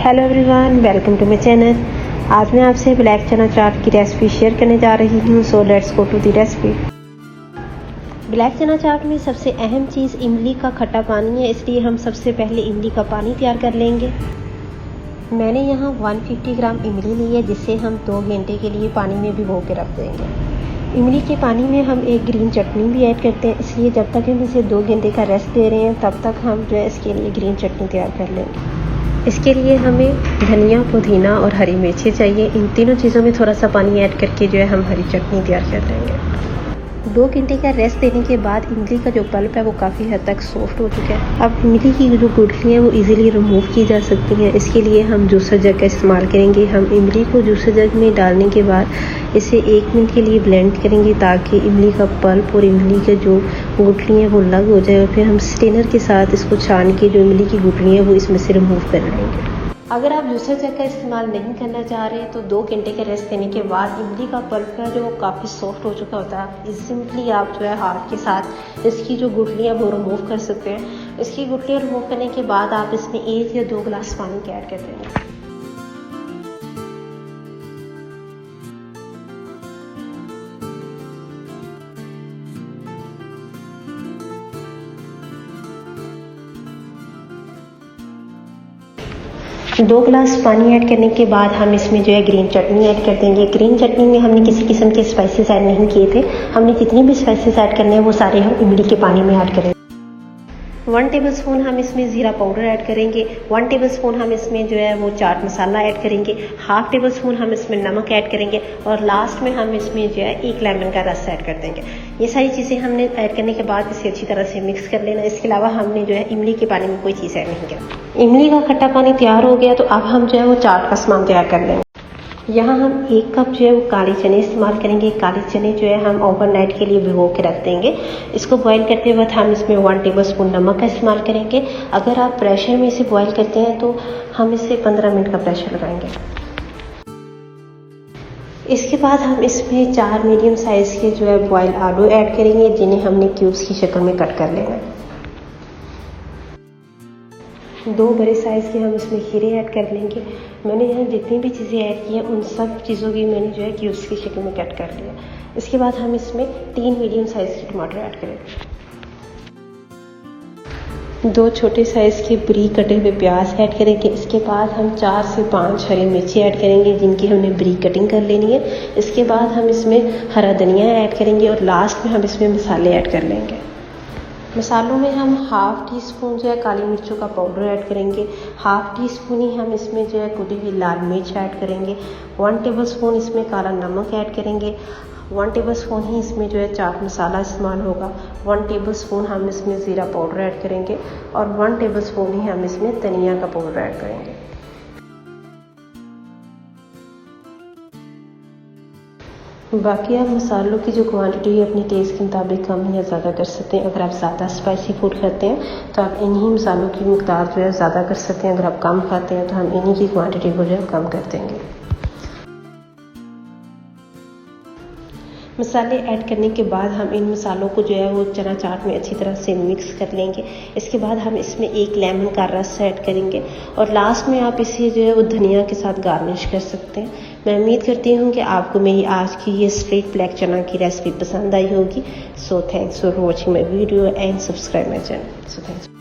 Hello everyone, welcome to my channel. आज मैं आपसे ब्लैक चना चाट की रेसिपी शेयर करने जा रही हूँ। So let's go to the recipe. Black chana chaat में सबसे अहम चीज़ इमली का खट्टा पानी है, इसलिए हम सबसे पहले इमली का पानी तैयार कर लेंगे। मैंने यहाँ 150 ग्राम इमली ली है, जिसे हम 2 घंटे के लिए पानी में भिगो के रख देंगे। इमली के पानी में हम एक ग्रीन चटनी भी ऐड करते हैं, इसलिए जब तक हम इसे 2 घंटे का रेस्ट दे रहे हैं तब तक हम जो है इसके लिए ग्रीन चटनी तैयार कर लेंगे। इसके लिए हमें धनिया, पुदीना और हरी मिर्ची चाहिए। इन तीनों चीज़ों में थोड़ा सा पानी ऐड करके जो है हम हरी चटनी तैयार कर लेंगे। 2 घंटे का रेस्ट देने के बाद इमली का जो पल्प है वो काफ़ी हद तक सॉफ्ट हो चुका है। अब इमली की जो गुठलियाँ हैं वो इजीली रिमूव की जा सकती हैं। इसके लिए हम जूसर जग का इस्तेमाल करेंगे। हम इमली को जूसर जग में डालने के बाद इसे 1 मिनट के लिए ब्लेंड करेंगे, ताकि इमली का पल्प और इमली के जो गुठलियाँ हैं वो अलग हो जाए। और फिर हम स्ट्रेनर के साथ इसको छान के जो इमली की गुठलियाँ हैं वो इसमें से रिमूव कर लेंगे। अगर आप जूसर जग का इस्तेमाल नहीं करना चाह रहे हैं तो 2 घंटे के रेस्ट देने के बाद इमली का पल्प है जो काफ़ी सॉफ्ट हो चुका होता है, सिंपली आप जो है हाथ के साथ इसकी जो गुठलियाँ वो रिमूव कर सकते हैं। इसकी गुठलियाँ रिमूव करने के बाद आप इसमें 1 या 2 गिलास पानी के ऐड कर देंगे। दो गिलास पानी ऐड करने के बाद हम इसमें जो है ग्रीन चटनी ऐड कर देंगे। ग्रीन चटनी में हमने किसी किस्म के स्पाइसेस ऐड नहीं किए थे। हमने जितनी भी स्पाइसेस ऐड करने हैं वो सारे हम इमली के पानी में ऐड करेंगे। 1 टेबलस्पून हम इसमें ज़ीरा पाउडर ऐड करेंगे। 1 टेबलस्पून हम इसमें जो है वो चाट मसाला ऐड करेंगे। 1/2 टेबलस्पून हम इसमें नमक ऐड करेंगे और लास्ट में हम इसमें जो है 1 लेमन का रस ऐड कर देंगे। ये सारी चीज़ें हमने ऐड करने के बाद इसे अच्छी तरह से मिक्स कर लेना। इसके अलावा हमने जो है इमली के पानी में कोई चीज़ ऐड नहीं किया। इमली का खट्टा पानी तैयार हो गया तो अब हम जो है वो चाट का सामान तैयार कर लेंगे। यहाँ हम 1 कप जो है वो काले चने इस्तेमाल करेंगे। काले चने जो है हम ओवरनाइट के लिए भिगो के रख देंगे। इसको बॉईल करते वक्त हम इसमें 1 टेबलस्पून नमक का इस्तेमाल करेंगे। अगर आप प्रेशर में इसे बॉईल करते हैं तो हम इसे 15 मिनट का प्रेशर लगाएंगे। इसके बाद हम इसमें 4 मीडियम साइज़ के जो है बॉयल आलू ऐड करेंगे, जिन्हें हमने क्यूब्स की शक्ल में कट कर लेना है। 2 बड़े साइज़ के हम इसमें खीरे ऐड कर लेंगे। मैंने यहाँ जितनी भी चीज़ें ऐड की हैं उन सब चीज़ों की मैंने जो है क्यूब्स की शक्ल में कट कर लिया। इसके बाद हम इसमें 3 मीडियम साइज़ के टमाटर ऐड करेंगे। 2 छोटे साइज़ के बारीक कटे हुए प्याज ऐड करेंगे। इसके बाद हम 4 से 5 हरी मिर्ची ऐड करेंगे, जिनकी हमने बारीक कटिंग कर लेनी है। इसके बाद हम इसमें हरा धनिया ऐड करेंगे और लास्ट में हम इसमें मसाले ऐड कर लेंगे। मसालों में हम 1/2 टीस्पून जो है काली मिर्चों का पाउडर ऐड करेंगे। 1/2 टीस्पून ही हम इसमें जो है कुटी हुई लाल मिर्च ऐड करेंगे। 1 टेबलस्पून इसमें काला नमक ऐड करेंगे। 1 टेबलस्पून ही इसमें जो है चाट मसाला इस्तेमाल होगा। 1 टेबलस्पून हम इसमें ज़ीरा पाउडर ऐड करेंगे और 1 टेबलस्पून ही हम इसमें धनिया का पाउडर ऐड करेंगे। बाकी आप मसालों की जो क्वांटिटी है अपने टेस्ट के मुताबिक कम या ज़्यादा कर सकते हैं। अगर आप ज़्यादा स्पाइसी फूड खाते हैं तो आप इन्हीं मसालों की मिक़दार जो है ज़्यादा कर सकते हैं। अगर आप कम खाते हैं तो हम इन्हीं की क्वांटिटी को जो है कम कर देंगे। मसाले ऐड करने के बाद हम इन मसालों को जो है वो चना चाट में अच्छी तरह से मिक्स कर लेंगे। इसके बाद हम इसमें 1 लेमन का रस ऐड करेंगे और लास्ट में आप इसे जो है वो धनिया के साथ गार्निश कर सकते हैं। मैं उम्मीद करती हूँ कि आपको मेरी आज की ये स्ट्रेट ब्लैक चना की रेसिपी पसंद आई होगी। So thanks for watching my video and subscribe my channel. So thanks.